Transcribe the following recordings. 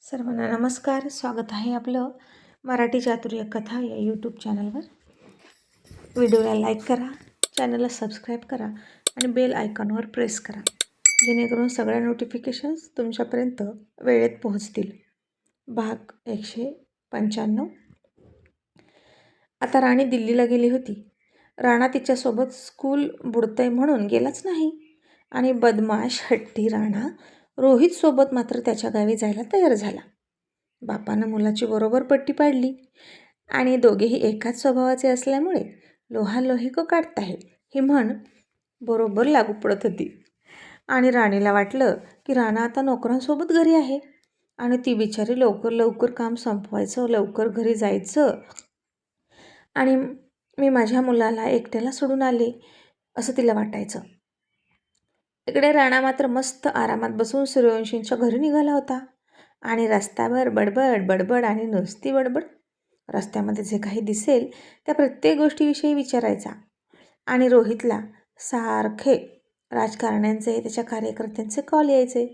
सर्वांना नमस्कार. स्वागत आहे आपलं मराठी चातुर्य कथा या यूट्यूब चॅनलवर. व्हिडिओला लाईक करा, चॅनलला सबस्क्राईब करा आणि बेल आयकॉनवर प्रेस करा, जेणेकरून सगळ्या नोटिफिकेशन्स तुमच्यापर्यंत वेळेत पोहोचतील. भाग 195. आता राणी दिल्लीला गेली होती. राणा तिच्यासोबत स्कूल बुडतंय म्हणून गेलाच नाही आणि बदमाश हट्टी राणा रोहितसोबत मात्र त्याच्या गावी जायला तयार झाला. बापानं मुलाची बरोबर पट्टी पाडली आणि दोघेही एकाच स्वभावाचे असल्यामुळे लोहा लोही को काटता है ही म्हण बरोबर लागू पडत होती. आणि राणीला वाटलं की राणा आता नोकरांसोबत घरी आहे आणि ती बिचारी लवकर लवकर काम संपवायचं, लवकर घरी जायचं आणि मी माझ्या मुलाला एकट्याला सोडून आले असं तिला वाटायचं. इकडे राणा मात्र मस्त आरामात बसून सूर्यवंशींच्या घरी निघाला होता आणि रस्त्यावर बडबड बडबड आणि नुसती बडबड. रस्त्यामध्ये जे काही दिसेल त्या प्रत्येक गोष्टीविषयी विचारायचा आणि रोहितला सारखे राजकारण्यांचे, त्याच्या कार्यकर्त्यांचे कॉल यायचे.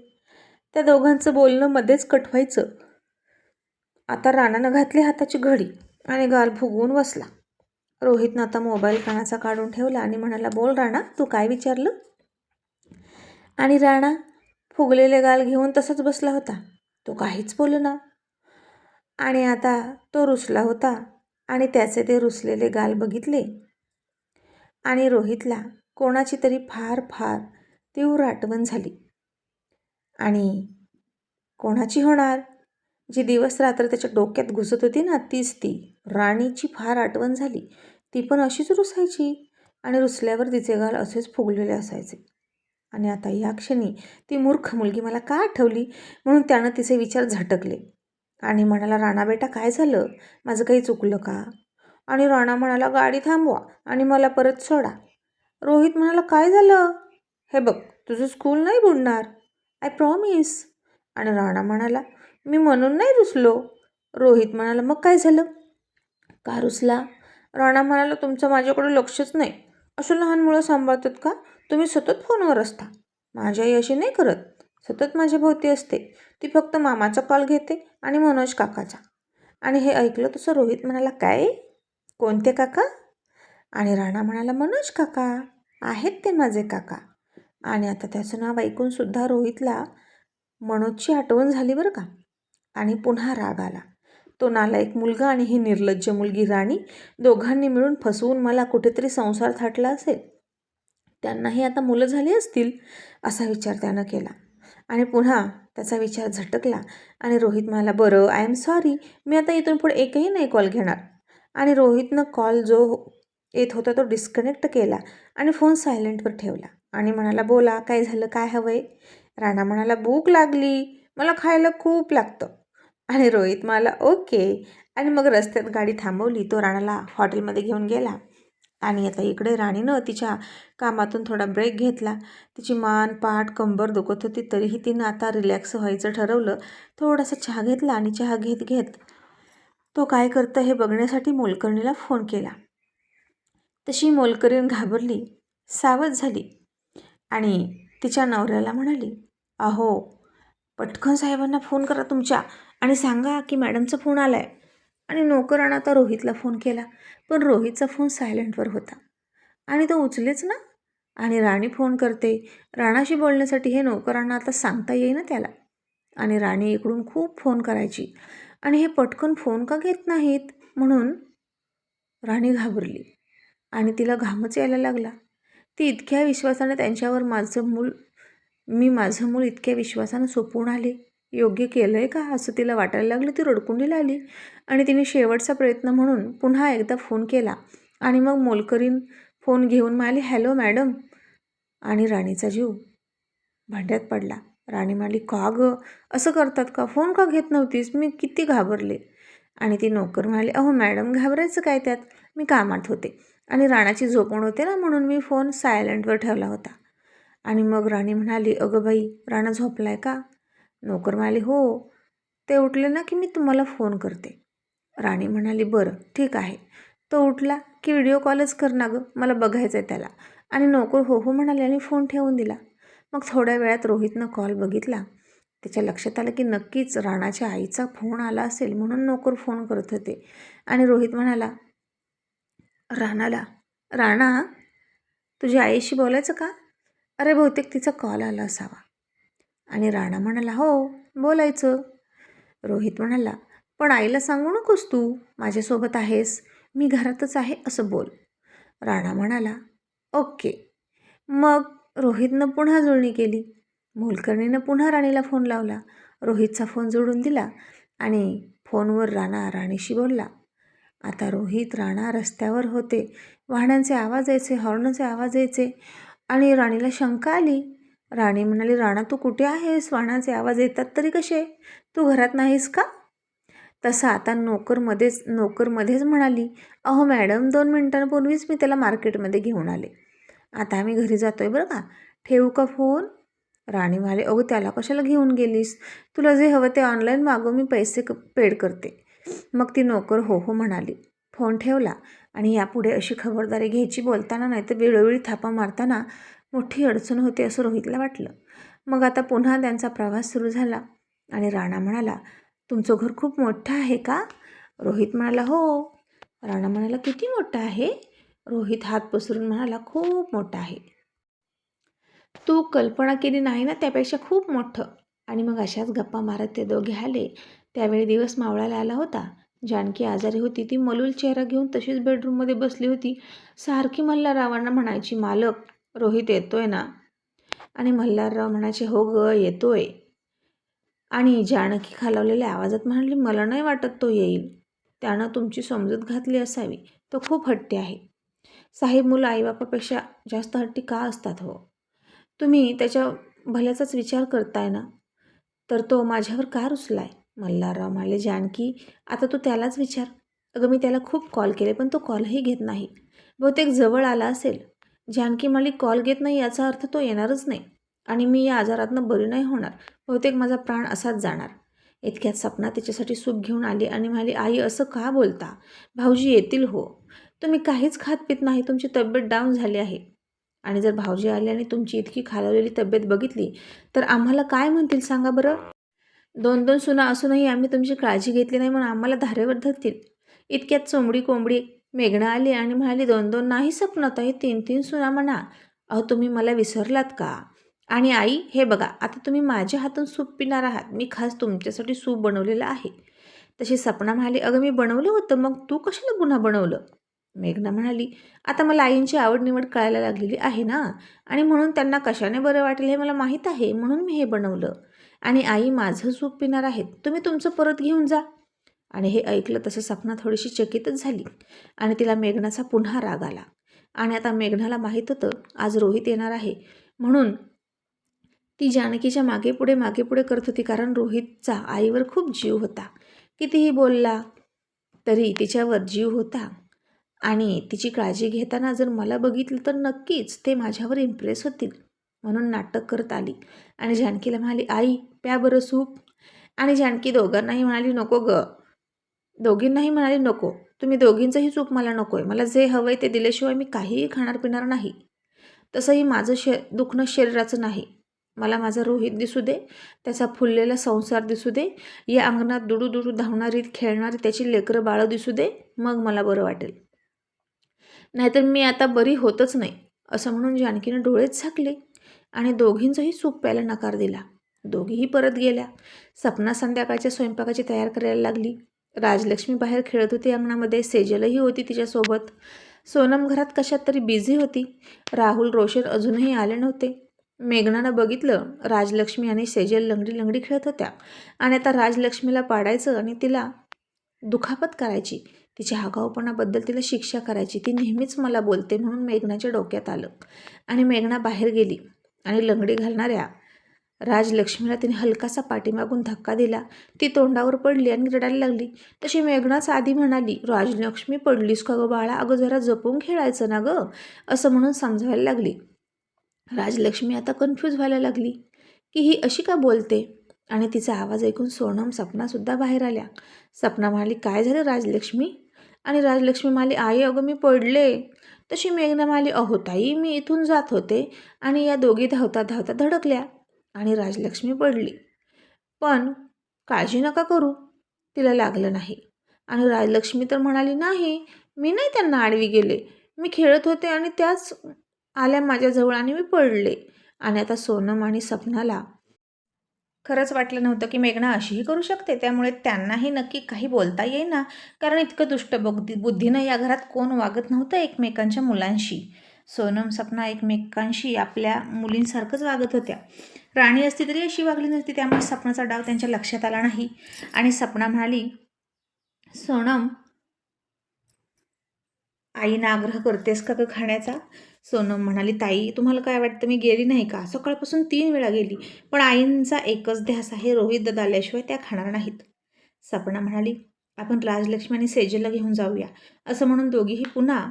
त्या दोघांचं बोलणं मध्येच कट व्हायचं. आता राणानं घातली हाताची घडी आणि गाल फुगवून बसला. रोहितनं आता मोबाईल कानाचा काढून ठेवला आणि म्हणाला, बोल राणा, तू काय विचारलं? आणि राणा फुगलेले गाल घेऊन तसाच बसला होता. तो काहीच बोलेना आणि आता तो रुसला होता आणि त्याचे ते रुसलेले गाल बघितले आणि रोहितला कोणाची तरी फार फार तीव्र आठवण झाली. आणि कोणाची होणार? जी दिवस रात्र त्याच्या डोक्यात घुसत होती ना, तीच ती राणीची फार आठवण झाली. ती पण अशीच रुसायची आणि रुसल्यावर तिचे गाल असेच फुगलेले असायचे. आणि आता या क्षणी ती मूर्ख मुलगी मला का आठवली म्हणून त्यानं तिचे विचार झटकले आणि म्हणाला, राणा बेटा काय झालं? माझं काही चुकलं का? आणि राणा म्हणाला, गाडी थांबवा आणि मला परत सोडा. रोहित म्हणाला, काय झालं? हे बघ, तुझं स्कूल नाही बुडणार, आय प्रॉमिस. आणि राणा म्हणाला, मी म्हणून नाही रुसलो. रोहित म्हणाला, मग काय झालं? का रुसला? राणा म्हणाला, तुमचं माझ्याकडे लक्षच नाही. असं लहान मुलं सांभाळतात का? तुम्ही सतत फोनवर असता. माझी आई अशी नाही करत, सतत माझ्या भोवती असते. ती फक्त मामाचा कॉल घेते आणि मनोज काकाचा. आणि हे ऐकलं तसं रोहित म्हणाला, काय? कोणते काका? आणि राणा म्हणाला, मनोज काका आहेत ते माझे काका. आणि आता त्याचं नाव ऐकून सुद्धा रोहितला मनोजची आठवण झाली बरं का. आणि पुन्हा राग आला. तो नालायक मुलगा आणि ही निर्लज्ज मुलगी राणी दोघांनी मिळून फसवून मला कुठेतरी संसार थाटला असेल. त्यांनाही आता मुलं झाली असतील असा विचार त्यानं केला. आणि पुन्हा त्याचा विचार झटकला आणि रोहित म्हणाला, बरं आय एम सॉरी, मी आता इथून पुढे एकही नाही कॉल घेणार. आणि रोहितनं कॉल जो येत होता तो डिस्कनेक्ट केला आणि फोन सायलेंटवर ठेवला आणि म्हणाला, बोला काय झालं, काय हवंय? राणा म्हणाला, भूक लागली, मला खायला खूप लागतं. आणि रोहित म्हणाला, ओके. आणि मग रस्त्यात गाडी थांबवली. तो राणाला हॉटेलमध्ये घेऊन गेला. आणि आता इकडे राणीनं तिच्या कामातून थोडा ब्रेक घेतला. तिची मान, पाठ, कंबर दुखत होती, तरीही तिनं आता रिलॅक्स व्हायचं ठरवलं. थोडासा चहा घेतला आणि चहा घेत घेत तो काय करतं हे बघण्यासाठी मोलकरणीला फोन केला. तशी मोलकरीण घाबरली, सावध झाली आणि तिच्या नवऱ्याला म्हणाली, अहो पटकन साहेबांना फोन करा तुमच्या आणि सांगा की मॅडमचा फोन आला आहे. आणि नोकरानं आता रोहितला फोन केला, पण रोहितचा फोन सायलेंटवर होता आणि तो उचलेच ना. आणि राणी फोन करते. राणाशी बोलण्यासाठी हे नोकरांना आता सांगता येईना त्याला. आणि राणी इकडून खूप फोन करायची आणि हे पटकन फोन का घेत नाहीत म्हणून राणी घाबरली आणि तिला घामच यायला लागला. ती इतक्या विश्वासाने त्यांच्यावर माझं मूल इतक्या विश्वासानं सोपवून आले, योग्य केलं आहे का असं तिला वाटायला लागलं. ती रडकुंडीला आली आणि तिने शेवटचा प्रयत्न म्हणून पुन्हा एकदा फोन केला आणि मग मोलकरीण फोन घेऊन म्हणाली, हॅलो मॅडम. आणि राणीचा जीव भांड्यात पडला. राणी म्हणाली, का गं असं करतात का? फोन का घेत नव्हतीस? मी किती घाबरले. आणि ती नोकर म्हणाली, अहो मॅडम घाबरायचं काय त्यात, मी कामात होते आणि राणाची झोपण होते ना म्हणून मी फोन सायलेंटवर ठेवला होता. आणि मग राणी म्हणाली, अगं बाई राणा झोपलाय का? नोकर म्हणाली, हो, ते उठले ना की मी तुम्हाला फोन करते. राणी म्हणाली, बरं ठीक आहे. तो उठला की व्हिडिओ कॉलच कर ना गं, मला बघायचं आहे त्याला. आणि नोकर हो हो म्हणाले आणि फोन ठेवून दिला. मग थोड्या वेळात रोहितनं कॉल बघितला त्याच्या लक्षात आलं की नक्कीच राणाच्या आईचा फोन आला असेल म्हणून नोकर फोन करत होते. आणि रोहित म्हणाला राणाला, राणा तुझ्या आईशी बोलायचं का? अरे बहुतेक तिचा कॉल आला असावा. आणि राणा म्हणाला हो बोलायचं. रोहित म्हणाला पण आईला सांगू नकोस तू माझ्यासोबत आहेस, मी घरातच आहे असं बोल. राणा म्हणाला ओके. मग रोहितनं पुन्हा जुळणी केली. मोलकर्णीनं पुन्हा राणीला फोन लावला. रोहितचा फोन जोडून दिला आणि फोनवर राणा राणीशी बोलला. आता रोहित राणा रस्त्यावर होते. वाहनांचे आवाज यायचे, हॉर्नचे आवाज यायचे आणि राणीला शंका आली. राणी म्हणाली राणा तू कुठे आहेस? वाहनांचे आवाज येतात तरी कसे? तू घरात नाहीस का? तसं आता नोकरमध्येच म्हणाली अहो मॅडम 2 मिनिटांपूर्वीच मी त्याला मार्केटमध्ये घेऊन आले. आता आम्ही घरी जातोय बरं का, ठेवू का फोन? राणी म्हणाली अगो त्याला कशाला घेऊन गेलीस? तुला जे हवं ते ऑनलाईन मागव, मी पैसे पेड करते. मग ती नोकर हो हो म्हणाली. फोन ठेवला आणि यापुढे अशी खबरदारी घ्यायची बोलताना नाही तर वेळोवेळी थापा मारताना मोठी अडचण होते असं रोहितला वाटलं. मग आता पुन्हा त्यांचा प्रवास सुरू झाला आणि राणा म्हणाला तुमचं घर खूप मोठं आहे का? रोहित म्हणाला हो. राणा म्हणाला किती मोठं आहे? रोहित हात पसरून म्हणाला खूप मोठं आहे. तू कल्पना केली नाही ना त्यापेक्षा खूप मोठं. आणि मग अशाच गप्पा मारत ते दोघे आले. त्यावेळी दिवस मावळायला आला होता. जानकी आजारी होती. ती मलूल चेहरा घेऊन तशीच बेडरूममध्ये बसली होती. सारखी मल्हाररावांना म्हणायची मालक रोहित येतोय ना? आणि मल्हारराव म्हणायचे हो ग येतोय. आणि जानकी खालावलेल्या आवाजात म्हणाली मला नाही वाटत तो येईल. त्यानं तुमची समजूत घातली असावी. तो खूप हट्टी आहे. साहेब मुलं आईबापापेक्षा जास्त हट्टी का असतात हो? तुम्ही त्याच्या भल्याचाच विचार करताय ना? तर तो माझ्यावर का रुसलाय? मल्हारराव म्हणाले जानकी आता तू त्यालाच विचार. अगं मी त्याला खूप कॉल केले पण तो कॉलही घेत नाही. बहुतेक जवळ आला असेल. जानकी म्हणाली कॉल घेत नाही याचा अर्थ तो येणारच नाही आणि मी या आजारातनं बरी नाही होणार. बहुतेक माझा प्राण असाच जाणार. इतक्यात सपना तिच्यासाठी सूप घेऊन आली आणि म्हणाली आई असं का बोलता? भाऊजी येतील हो. तुम्ही काहीच खात पित नाही, तुमची तब्येत डाऊन झाली आहे. आणि जर भाऊजी आले आणि तुमची इतकी खालावलेली तब्येत बघितली तर आम्हाला काय म्हणतील सांगा बरं? 2-2 सुना असूनही आम्ही तुमची काळजी घेतली नाही म्हणून आम्हाला धारेवर धरतील. इतक्यात चोंबडी कोंबडी मेघना आली आणि म्हणाली 2-2 नाही सपनाताई 3-3 सुना म्हणा. अहो तुम्ही मला विसरलात का? आणि आई हे बघा आता तुम्ही माझ्या हातून सूप पिणार आहात. मी खास तुमच्यासाठी सूप बनवलेलं आहे. तशी सपना म्हणाली अगं मी बनवलं होतं मग तू कशाला पुन्हा बनवलं? मेघना म्हणाली आता मला आईंची आवड निवड कळायला लागलेली आहे ना आणि म्हणून त्यांना कशाने बरं वाटेल हे मला माहीत आहे म्हणून मी हे बनवलं. आणि आई माझं सूप पिणार आहेत, तुम्ही तुमचं परत घेऊन जा. आणि हे ऐकलं तसं सपना थोडीशी चकितच झाली आणि तिला मेघनाचा पुन्हा राग आला. आणि आता मेघनाला माहीत होतं आज रोहित येणार आहे म्हणून ती जानकीच्या मागे पुढे करत होती. कारण रोहितचा आईवर खूप जीव होता. कितीही बोलला तरी तिच्यावर जीव होता आणि तिची काळजी घेताना जर मला बघितलं तर नक्कीच ते माझ्यावर इम्प्रेस होतील म्हणून नाटक करत आली. आणि जानकीला म्हणाली आई प्या बरं सूप. आणि जानकी दोघांनाही म्हणाली नको ग. दोघींनाही म्हणाली नको. तुम्ही दोघींचंही सूप मला नको आहे. मला जे हवं आहे ते दिल्याशिवाय मी काहीही खाणार पिणार नाही. तसंही माझं दुखणं शरीराचं नाही. मला माझा रोहित दिसू दे, त्याचा फुललेला संसार दिसू दे, या अंगणात दुडू धावणारी खेळणारी त्याची लेकरं बाळं दिसू दे, मग मला बरं वाटेल. नाहीतर मी आता बरी होतच नाही असं म्हणून जानकीने डोळेच झाकले आणि दोघींचंही सूप प्यायला नकार दिला. दोघीही परत गेल्या. सपना संध्याकाळच्या स्वयंपाकाची तयार करायला लागली. राजलक्ष्मी बाहेर खेळत होती अंगणामध्ये. सेजलही होती तिच्यासोबत. सोनम घरात कशात तरी बिझी होती. राहुल रोशन अजूनही आले नव्हते. मेघनानं बघितलं राजलक्ष्मी आणि सेजल लंगडी खेळत होत्या आणि आता राजलक्ष्मीला पाडायचं आणि तिला दुखापत करायची. तिच्या आगाऊपणाबद्दल तिला शिक्षा करायची. ती नेहमीच मला बोलते म्हणून मेघनाच्या डोक्यात आलं आणि मेघना बाहेर गेली आणि लंगडी घालणाऱ्या राजलक्ष्मीला तिने हलकासा पाठीमागून धक्का दिला. ती तोंडावर पडली आणि रडायला लागली. तशी मेघनाच आधी म्हणाली राजलक्ष्मी पडलीस का गं बाळा? अगं जरा जपून खेळायचं ना गं असं म्हणून समजावायला लागली. राजलक्ष्मी आता कन्फ्यूज व्हायला लागली की ही अशी का बोलते. आणि तिचा आवाज ऐकून सोनम सपनासुद्धा बाहेर आल्या. सपना म्हणाली काय झालं राजलक्ष्मी? आणि राजलक्ष्मी म्हणाली आई अगं मी पडले. तशी मेघना म्हणाली अहो ताई मी इथून जात होते आणि या दोघी धावता धडकल्या आणि राजलक्ष्मी पडली. पण काळजी नका करू, तिला लागलं नाही. आणि राजलक्ष्मी तर म्हणाली, नाही, मी नाही त्यांना आडवी गेले, मी खेळत होते आणि त्याच आल्या माझ्याजवळ आणि मी पडले. आणि आता सोनम आणि सपनाला खरंच वाटलं नव्हतं की मेघना अशीही करू शकते. त्यामुळे त्यांनाही नक्की काही बोलता येईना, कारण इतकं दुष्ट बुद्धीनं या घरात कोण वागत नव्हतं एकमेकांच्या मुलांशी. सोनम सपना एकमेकांशी आपल्या मुलींसारखंच वागत होत्या. राणी असती तरी अशी वागली नसती. त्यामुळे सपनाचा डाव त्यांच्या लक्षात आला नाही. आणि सपना म्हणाली, सोनम, आईनं आग्रह करतेस का खाण्याचा? सोनम म्हणाली, ताई, तुम्हाला काय वाटतं मी गेली नाही का? सकाळपासून 3 वेळा गेली, पण आईंचा एकच ध्यास आहे, रोहित दादा आल्याशिवाय त्या खाणार नाहीत. सपना म्हणाली, आपण राजलक्ष्मी आणि सेजलला घेऊन जाऊया. असं म्हणून दोघीही पुन्हा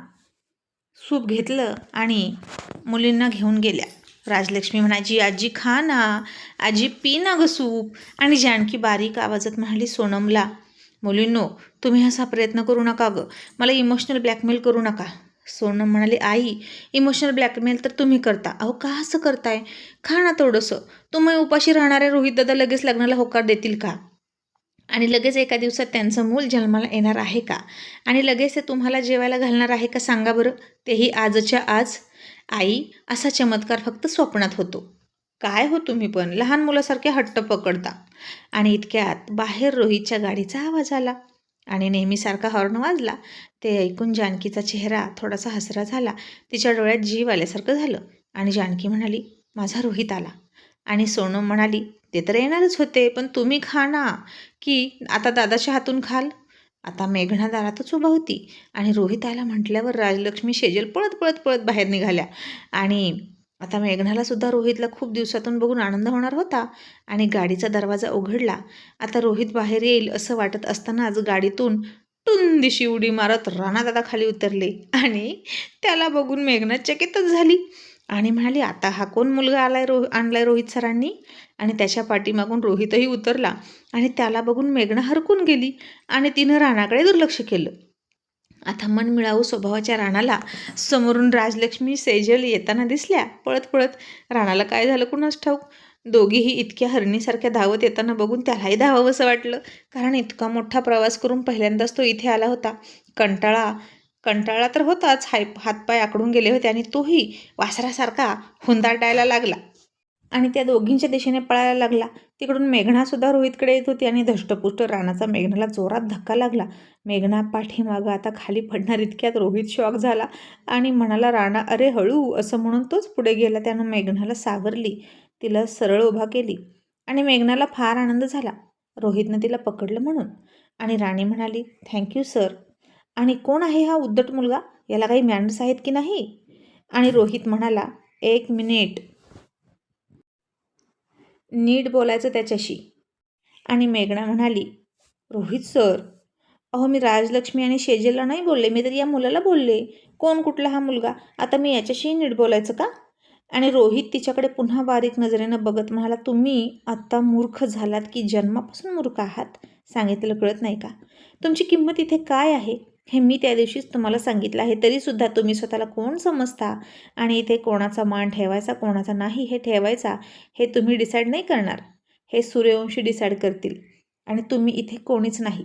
सूप घेतलं आणि मुलींना घेऊन गेल्या. राजलक्ष्मी म्हणायची, आजी खा ना, आजी पी ना गं सूप. आणि जानकी बारीक आवाजात म्हणाली सोनमला, मुलींनो, तुम्ही असा प्रयत्न करू नका गं, मला इमोशनल ब्लॅकमेल करू नका. सोनम म्हणाली, आई, इमोशनल ब्लॅकमेल तर तुम्ही करता. अहो, का असं करताय? खा ना थोडंसं. तुम्ही उपाशी राहणारे रोहित दादा लगेच लग्नाला होकार देतील का? आणि लगेच एका दिवसात त्यांचं मूल जन्माला येणार आहे का? आणि लगेच ते तुम्हाला जेवायला घालणार आहे का? सांगा बरं. तेही आजच्या आज. आई, असा चमत्कार फक्त स्वप्नात होतो. काय हो तुम्ही पण, लहान मुलासारखे हट्ट पकडता. आणि इतक्यात बाहेर रोहितच्या गाडीचा आवाज आला आणि नेहमीसारखा हॉर्न वाजला. ते ऐकून जानकीचा चेहरा थोडासा हसरा झाला. तिच्या डोळ्यात जीव आल्यासारखं झालं. आणि जानकी म्हणाली, माझा रोहित आला. आणि सोनम म्हणाली, ते तर येणारच होते, पण तुम्ही खा ना, की आता दादाच्या हातून खाल. आता मेघना दारातच उभा होती. आणि रोहित आला म्हटल्यावर राजलक्ष्मी सेजल पळत पळत पळत बाहेर निघाल्या. आणि आता मेघनाला सुद्धा रोहितला खूप दिवसातून बघून आनंद होणार होता. आणि गाडीचा दरवाजा उघडला. आता रोहित बाहेर येईल असं वाटत असतानाच गाडीतून टुंदिशी उडी मारत राणादादा खाली उतरले. आणि त्याला बघून मेघना चकितच झाली आणि म्हणाली, आता हा कोण मुलगा आणलाय रोहित सरांनी? आणि त्याच्या पाठीमागून रोहितही उतरला. आणि त्याला बघून मेघना हरकून गेली आणि तिनं राणाकडे दुर्लक्ष केलं. आता मनमिळावू स्वभावाच्या राणाला समोरून राजलक्ष्मी सेजल येताना दिसल्या पळत पळत. राणाला काय झालं कुणास ठाऊक. दोघीही इतक्या हरणीसारख्या धावत येताना बघून त्यालाही धावावंसं वाटलं, कारण इतका मोठा प्रवास करून पहिल्यांदाच तो इथे आला होता. कंटाळा तर होताच, हातपाय आकडून गेले होते आणि तोही वासरासारखा हुंदाटायला लागला आणि त्या दोघींच्या दिशेने पळायला लागला. तिकडून मेघनासुद्धा रोहितकडे येत होती आणि धष्टपुष्ट राणाचा मेघनाला जोरात धक्का लागला. मेघना पाठीमागं आता खाली पडणार इतक्यात रोहित शॉक झाला आणि म्हणाला, राणा, अरे हळू, असं म्हणून तोच पुढे गेला. त्यानं मेघनाला सावरली, तिला सरळ उभा केली आणि मेघनाला फार आनंद झाला रोहितनं तिला पकडलं म्हणून. आणि राणी म्हणाली, थँक्यू सर. आणि कोण आहे हा उद्धट मुलगा? याला काही मॅनर्स आहेत की नाही? आणि रोहित म्हणाला, 1 मिनिट, नीट बोलायचं त्याच्याशी. आणि मेघना म्हणाली, रोहित सर, अहो, मी राजलक्ष्मी आणि सेजलला नाही बोलले, मी तर या मुलाला बोलले. कोण कुठला हा मुलगा? आता मी याच्याशीही नीट बोलायचं का? आणि रोहित तिच्याकडे पुन्हा बारीक नजरेनं बघत म्हणाला, तुम्ही आत्ता मूर्ख झालात की जन्मापासून मूर्ख आहात? सांगितलेलं कळत नाही का? तुमची किंमत इथे काय आहे हे मी त्या दिवशीच तुम्हाला सांगितलं आहे. तरीसुद्धा तुम्ही स्वतःला कोण समजता? आणि इथे कोणाचा मान ठेवायचा, कोणाचा नाही हे ठेवायचा, हे तुम्ही डिसाईड नाही करणार. हे सूर्यवंशी डिसाईड करतील. आणि तुम्ही इथे कोणीच नाही.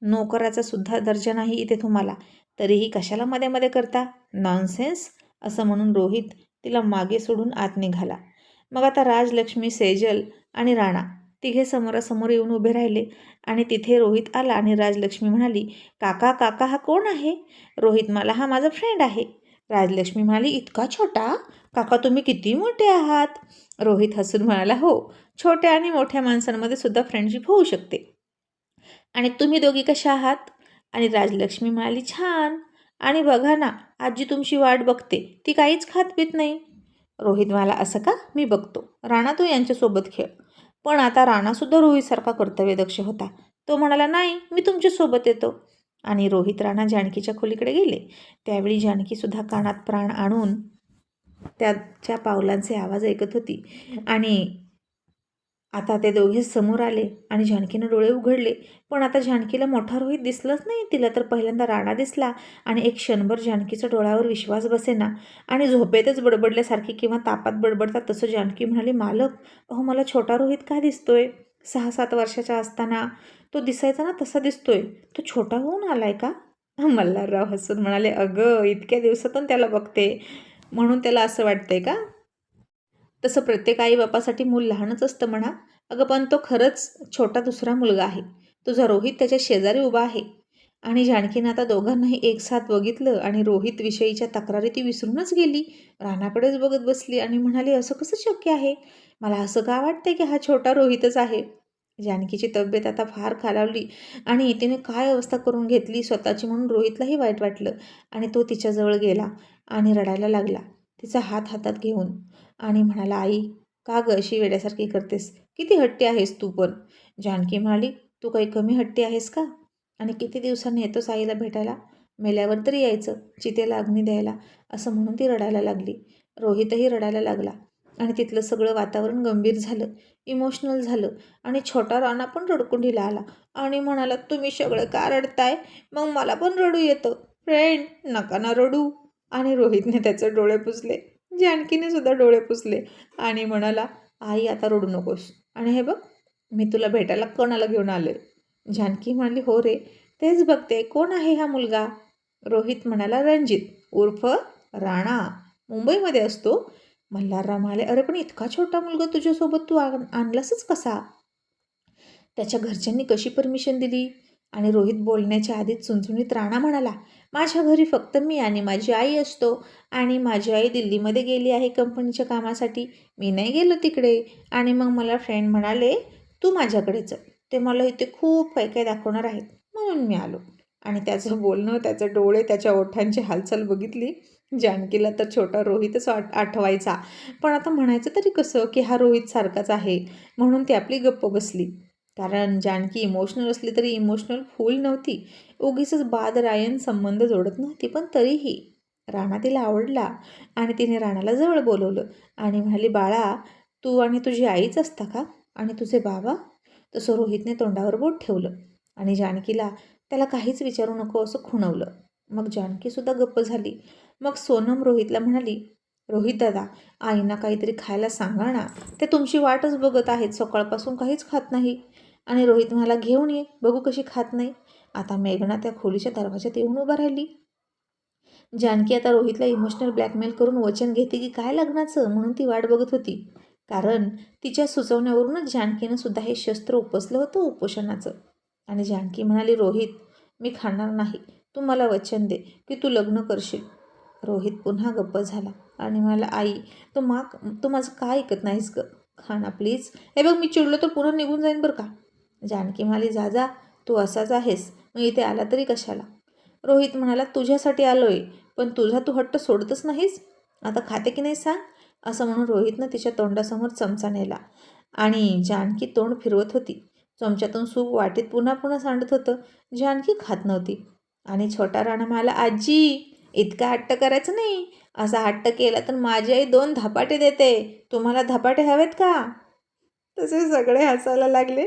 नोकराचा सुद्धा दर्जा नाही इथे तुम्हाला. तरीही कशाला मध्ये मध्ये करता? नॉनसेन्स. असं म्हणून रोहित तिला मागे सोडून आत निघाला. मग आता राजलक्ष्मी, सेजल आणि राणा तिघे समोरासमोर येऊन उभे राहिले. आणि तिथे रोहित आला आणि राजलक्ष्मी म्हणाली, काका, काका, हा कोण आहे? रोहित मला, हा माझा फ्रेंड आहे. राजलक्ष्मी म्हणाली, इतका छोटा? काका, तुम्ही किती मोठे आहात? रोहित हसून म्हणाला, हो, छोट्या आणि मोठ्या माणसांमध्ये सुद्धा फ्रेंडशिप होऊ शकते. आणि तुम्ही दोघी कशा आहात? आणि राजलक्ष्मी म्हणाली, छान. आणि बघा ना, आजी तुमची वाट बघते, ती काहीच खात पित नाही. रोहित म्हणाला, असं का? मी बघतो. राणा, तू यांच्यासोबत खेळ. पण आता राणासुद्धा रोहितसारखा कर्तव्यदक्ष होता. तो म्हणाला, नाही, मी तुमच्यासोबत येतो. आणि रोहित राणा जानकीच्या खोलीकडे गेले. त्यावेळी जानकीसुद्धा कानात प्राण आणून त्याच्या पावलांचे आवाज ऐकत होती. आणि आता ते दोघेच समोर आले आणि जानकीनं डोळे उघडले. पण आता जानकीला मोठा रोहित दिसलंच नाही. तिला तर पहिल्यांदा राणा दिसला. आणि एक क्षणभर जानकीचा डोळ्यावर विश्वास बसेना आणि झोपेतच बडबडल्यासारखी किंवा तापात बडबडतात तसं जानकी म्हणाली, मालक, अहो, मला छोटा रोहित का दिसतोय? 6-7 वर्षाचा असताना तो दिसायचा ना तसा दिसतोय. तो छोटा होऊन आलाय का? मल्हारराव हसून म्हणाले, अगं इतक्या दिवसातून त्याला बघते म्हणून त्याला असं वाटतंय का? तसं प्रत्येक आई बापासाठी मूल लहानच असतं म्हणा. अगं पण तो खरंच छोटा दुसरा मुलगा आहे. तुझा रोहित त्याच्या शेजारी उभा आहे. आणि जानकीनं आता दोघांनाही एकसाथ बघितलं आणि रोहित विषयीच्या तक्रारी ती विसरूनच गेली. रानाकडेच बघत बसली आणि म्हणाली, असं कसं शक्य आहे? मला असं का वाटतंय की हा छोटा रोहितच आहे? जानकीची तब्येत आता फार खालावली आणि तिने काय अवस्था करून घेतली स्वतःची म्हणून रोहितलाही वाईट वाटलं आणि तो तिच्याजवळ गेला आणि रडायला लागला तिचा हात हातात घेऊन आणि म्हणाला, आई का ग अशी वेड्यासारखी करतेस? किती हट्टी आहेस तू पण. जानकी म्हणाली, तू काही कमी हट्टी आहेस का? आणि किती दिवसांनी येतोस आईला भेटायला? मेल्यावर तरी यायचं, चितेला अग्नी द्यायला, असं म्हणून ती रडायला लागली. रोहितही रडायला लागला आणि तिथलं सगळं वातावरण गंभीर झालं, इमोशनल झालं आणि छोटा राणा पण रडकुंडीला आला आणि म्हणाला, तुम्ही सगळं का रडताय? मग मला पण रडू येतं. फ्रेंड, नका ना रडू. आणि रोहितने त्याचे डोळे पुसले. जानकीने सुद्धा डोळे पुसले आणि म्हणाला, आई आता रडू नकोस. आणि हे बघ, मी तुला भेटायला कोणाला घेऊन आलोय? जानकी म्हणाली, हो रे, तेच बघते, कोण आहे हा मुलगा? रोहित म्हणाला, रणजित उर्फ राणा, मुंबईमध्ये असतो. मल्हारराव म्हणाले, अरे पण इतका छोटा मुलगा तुझ्यासोबत तू आणलासच कसा? त्याच्या घरच्यांनी कशी परमिशन दिली? आणि रोहित बोलण्याच्या आधीच चुणचुणीत राणा म्हणाला, माझ्या घरी फक्त मी आणि माझी आई असतो आणि माझी आई दिल्लीमध्ये गेली आहे कंपनीच्या कामासाठी. मी नाही गेलो तिकडे. आणि मग मला फ्रेंड म्हणाले, तू माझ्याकडे चल, ते मला इथे खूप काही काही दाखवणार आहेत म्हणून मी आलो. आणि त्याचं बोलणं, त्याचे डोळे, त्याच्या ओठांची हालचाल बघितली. जानकीला तर छोटा रोहितच आठवायचा. पण आता म्हणायचं तरी कसं की हा रोहित सारखाच आहे? म्हणून ती आपली गप्प बसली. कारण जानकी इमोशनल असली तरी इमोशनल फूल नव्हती. उगीचच बादरायण संबंध जोडत नव्हती. पण तरीही राणा तिला आवडला आणि तिने राणाला जवळ बोलवलं आणि म्हणाली, बाळा, तू आणि तुझी आईच असता का? आणि तुझे बाबा? तसं रोहितने तोंडावर बोट ठेवलं आणि जानकीला त्याला काहीच विचारू नको असं खुणवलं. मग जानकीसुद्धा गप्प झाली. मग सोनम रोहितला म्हणाली, रोहित दादा, आईना काहीतरी खायला सांगा ना, ते तुमची वाटच बघत आहेत, सकाळपासून काहीच खात नाही. आणि रोहित म्हणाला, घेऊन ये, बघू कशी खात नाही. आता मेघना त्या खोलीच्या दरवाज्यात येऊन उभा राहिली. जानकी आता रोहितला इमोशनल ब्लॅकमेल करून वचन घेते की काय लग्नाचं म्हणून ती वाट बघत होती. कारण तिच्या सुचवण्यावरूनच जानकीनं सुद्धा हे शस्त्र उपसलं होतं उपोषणाचं. आणि जानकी म्हणाली, रोहित, मी खाणार नाही. तू मला वचन दे की तू लग्न करशील. रोहित पुन्हा गप्प झाला आणि म्हणाला, आई, तू माझं काय ऐकत नाहीस ग? खा प्लीज. हे बघ, मी चिडलो तर पुन्हा निघून जाईन बरं का. जानकी म्हणाली, जा जा, तू असाच आहेस, मग इथे आला तरी कशाला? रोहित म्हणाला, तुझ्यासाठी आलोय, पण तुझा तू हट्ट सोडतच नाहीस. आता खाते की नाही सांग? असं म्हणून रोहितनं तिच्या तोंडासमोर चमचा नेला आणि जानकी तोंड फिरवत होती. चमच्यातून सूप वाटीत पुन्हा पुन्हा सांडत होतं. जानकी खात नव्हती. आणि छोटा राणा म्हणाला, आजी, इतका हट्ट करायचं नाही. असा हट्ट केला तर माझी आई 2 धपाटे देते. तुम्हाला धपाटे हवेत का? तसे सगळे हसायला लागले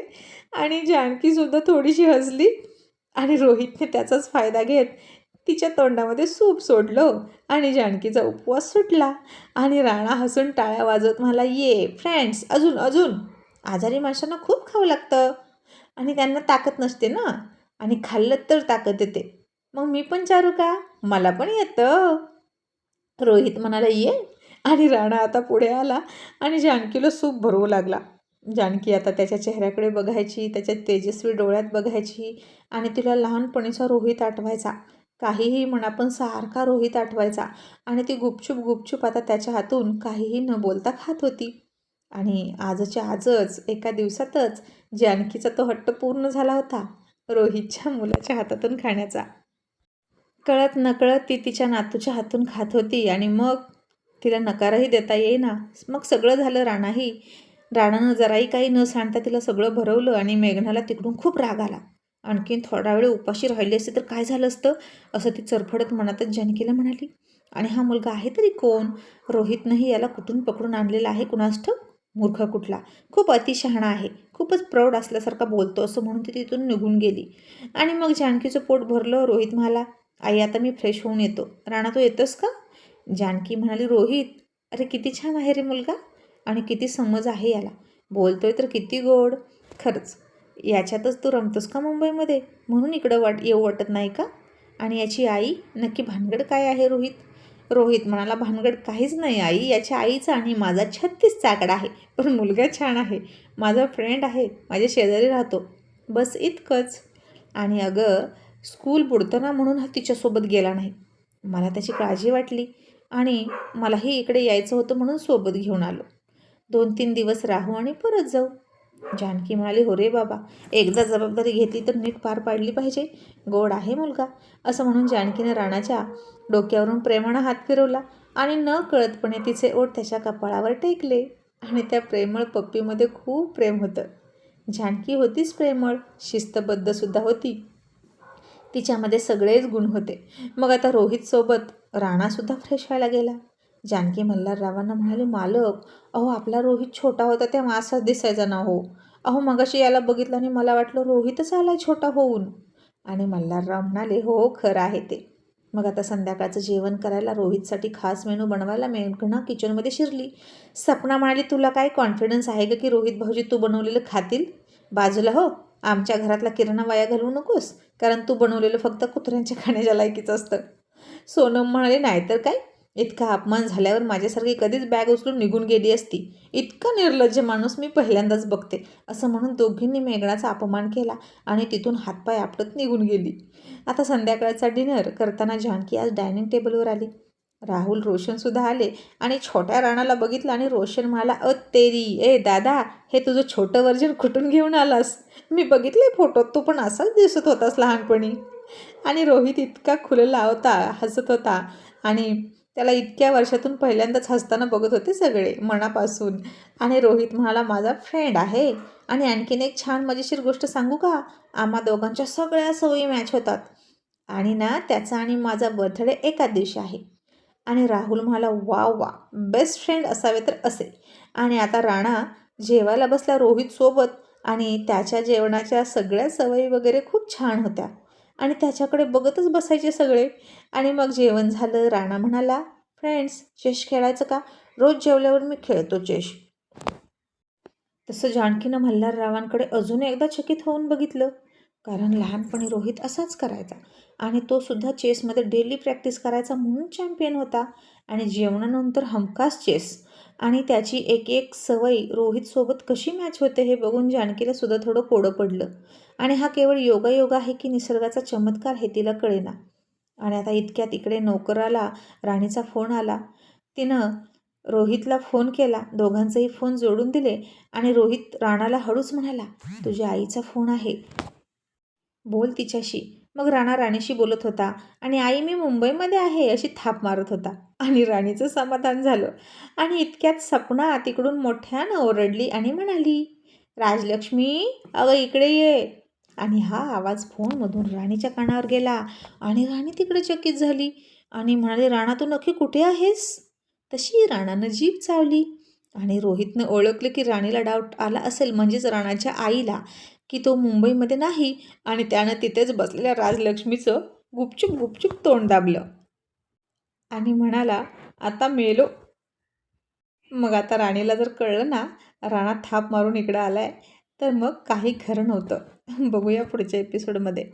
आणि जानकीसुद्धा थोडीशी हसली. आणि रोहितने त्याचाच फायदा घेत तिच्या तोंडामध्ये सूप सोडलं आणि जानकीचा उपवास सुटला. आणि राणा हसून टाळ्या वाजवत म्हणाला, ये फ्रेंड्स, अजून अजून. आजारी माणसांना खूप खावं लागतं आणि त्यांना ताकद नसते ना, आणि खाल्लं तर ताकद येते. मग मी पण चारू का? मला पण येतं. रोहित म्हणाला, ये. आणि राणा आता पुढे आला आणि जानकीला सूप भरवू लागला. जानकी आता त्याच्या चेहऱ्याकडे बघायची, त्याच्या तेजस्वी डोळ्यात बघायची आणि तिला लहानपणीचा रोहित आठवायचा. काहीही म्हणा, पण सारखा रोहित आठवायचा. आणि ती गुपचूप गुपचूप आता त्याच्या हातून काहीही न बोलता खात होती. आणि आजच्या आजच एका दिवसातच जानकीचा तो हट्ट पूर्ण झाला होता, रोहितच्या मुलाच्या हातातून खाण्याचा. कळत नकळत ती तिच्या नातूच्या हातून खात होती आणि मग तिला नकारही देता येईना. मग सगळं झालं. राणानं जराही काही न सांडता तिला सगळं भरवलं आणि मेघनाला तिकडून खूप राग आला. आणखीन थोडा वेळ उपाशी राहिली असते तर काय झालं असतं, असं ती चरफडत मनातच जानकीला म्हणाली. आणि हा मुलगा आहे तरी कोण? रोहितनंही याला कुठून पकडून आणलेला आहे कुणास ठाऊक. मूर्ख कुठला, खूप अतिशहाणा आहे, खूपच प्रौढ असल्यासारखा बोलतो, असं म्हणून ती तिथून निघून गेली. आणि मग जानकीचं पोट भरलं. रोहित म्हणाला, आई, आता मी फ्रेश होऊन येतो. राणा, तू येतोस का? जानकी म्हणाली, रोहित, अरे किती छान आहे रे मुलगा आणि किती समज आहे याला. बोलतोय तर किती गोड. खरंच याच्यातच तू रमतोस का मुंबईमध्ये, म्हणून इकडं येऊ वाटत नाही का? आणि याची आई नक्की भानगड काय आहे रोहित? रोहित म्हणाला, भानगड काहीच नाही आई, याच्या आईचा आणि माझा 36 चाकडा आहे, पण मुलगा छान आहे, माझा फ्रेंड आहे, माझ्या शेजारी राहतो, बस इतकंच. आणि अगं स्कूल बुडतं ना म्हणून हा तिच्यासोबत गेला नाही. मला त्याची काळजी वाटली आणि मलाही इकडे यायचं होतं म्हणून सोबत घेऊन आलो. 2-3 दिवस राहू आणि परत जाऊ. जानकी म्हणाली, हो रे बाबा, एकदा जबाबदारी घेतली तर नीट पार पाडली पाहिजे, गोड आहे मुलगा. असं म्हणून जानकीने राणाच्या डोक्यावरून प्रेमानं हात फिरवला आणि न कळतपणे तिचे ओठ त्याच्या कपाळावर टेकले. आणि त्या प्रेमळ पप्पीमध्ये खूप प्रेम होतं. जानकी होतीच प्रेमळ, शिस्तबद्धसुद्धा होती. तिच्यामध्ये सगळेच गुण होते. मग आता रोहितसोबत राणासुद्धा फ्रेश व्हायला गेला. जानकी मल्हाररावांना म्हणाली, मालक, अहो आपला रोहित छोटा होता तेव्हा असाच दिसायचा ना हो. अहो मगाशी याला बघितलं आणि मला वाटलं रोहितच आलाय छोटा होऊन. आणि मल्हारराव म्हणाले, हो खरं आहे ते. मग आता संध्याकाळचं जेवण करायला रोहितसाठी खास मेनू बनवायला मेघना किचनमध्ये शिरली. सपना म्हणाली, तुला काय कॉन्फिडन्स आहे का की रोहित भाऊजी तू बनवलेलं खातील? बाजूला हो, आमच्या घरातला किराणा वाया घालवू नकोस, कारण तू बनवलेलं फक्त कुत्र्यांच्या खाण्याच्या लायकीचं असतं. सोनम म्हणाले, नाहीतर काय, इतका अपमान झाल्यावर माझ्यासारखी कधीच बॅग उचलून निघून गेली असती. इतका निर्लज्ज माणूस मी पहिल्यांदाच बघते. असं म्हणून दोघींनी मेघनाचा अपमान केला आणि तिथून हातपाय आपटत निघून गेली. आता संध्याकाळचा डिनर करताना जानकी आज डायनिंग टेबलवर आली. राहुल, रोशनसुद्धा आले आणि छोट्या राणाला बघितलं आणि रोशन म्हणाला, तेरी, ए दादा, हे तुझं छोटं वर्जन कुठून घेऊन आलास? मी बघितले फोटोत, तू पण असाच दिसत होतास लहानपणी. आणि रोहित इतका खुलला होता, हसत होता आणि त्याला इतक्या वर्षातून पहिल्यांदाच हसताना बघत होते सगळे मनापासून. आणि रोहित म्हणाला, माझा फ्रेंड आहे आणि आणखीन एक छान मजेशीर गोष्ट सांगू का? आम्हा दोघांच्या सगळ्या सवयी मॅच होतात आणि ना त्याचा आणि माझा बर्थडे एकाच दिवशी आहे. आणि राहुल म्हणाला, वा वा, बेस्ट फ्रेंड असावे तर असे. आणि आता राणा जेवायला बसला रोहितसोबत आणि त्याच्या जेवणाच्या सगळ्या सवयी वगैरे खूप छान होत्या आणि त्याच्याकडे बघतच बसायचे सगळे. आणि मग जेवण झालं. राणा म्हणाला, फ्रेंड्स, चेस खेळायचं का? रोज जेवल्यावर मी खेळतो चेस. तसं जानकीनं मल्हाररावांकडे अजून एकदा चकित होऊन बघितलं, कारण लहानपणी रोहित असाच करायचा आणि तो सुद्धा चेसमध्ये डेली प्रॅक्टिस करायचा म्हणून चॅम्पियन होता. आणि जेवणानंतर हमखास चेस. आणि त्याची एक एक सवय रोहितसोबत कशी मॅच होते हे बघून जानकीला सुद्धा थोडं कोडं पडलं. आणि हा केवळ योगायोग आहे की निसर्गाचा चमत्कार हे तिला कळेना. आणि आता इतक्यात इकडे नोकराला राणीचा फोन आला. तिनं रोहितला फोन केला, दोघांचेही फोन जोडून दिले आणि रोहित राणाला हळूच म्हणाला, तुझ्या आईचा फोन आहे, बोल तिच्याशी. मग राणा राणीशी बोलत होता आणि आई, मी मुंबईमध्ये आहे अशी थाप मारत होता. आणि राणीचं समाधान झालं. आणि इतक्यात सपना तिकडून मोठ्यानं ओरडली आणि म्हणाली, राजलक्ष्मी, अगं इकडे ये. आणि हा आवाज फोनमधून राणीच्या कानावर गेला आणि राणी तिकडे चकित झाली आणि म्हणाली, राणा तू नक्की कुठे आहेस? तशी राणानं जीभ चावली आणि रोहितनं ओळखलं की राणीला डाऊट आला असेल, म्हणजेच राणाच्या आईला, की तो मुंबईमध्ये नाही. आणि त्यानं तिथेच बसलेल्या राजलक्ष्मीचं गुपचूप गुपचूप तोंड दाबलं आणि म्हणाला, आता मेलो. मग आता राणीला जर कळलं ना राणा थाप मारून इकडं आलाय, तर मग काही खरं नव्हतं. बघूया पुढच्या एपिसोडमध्ये.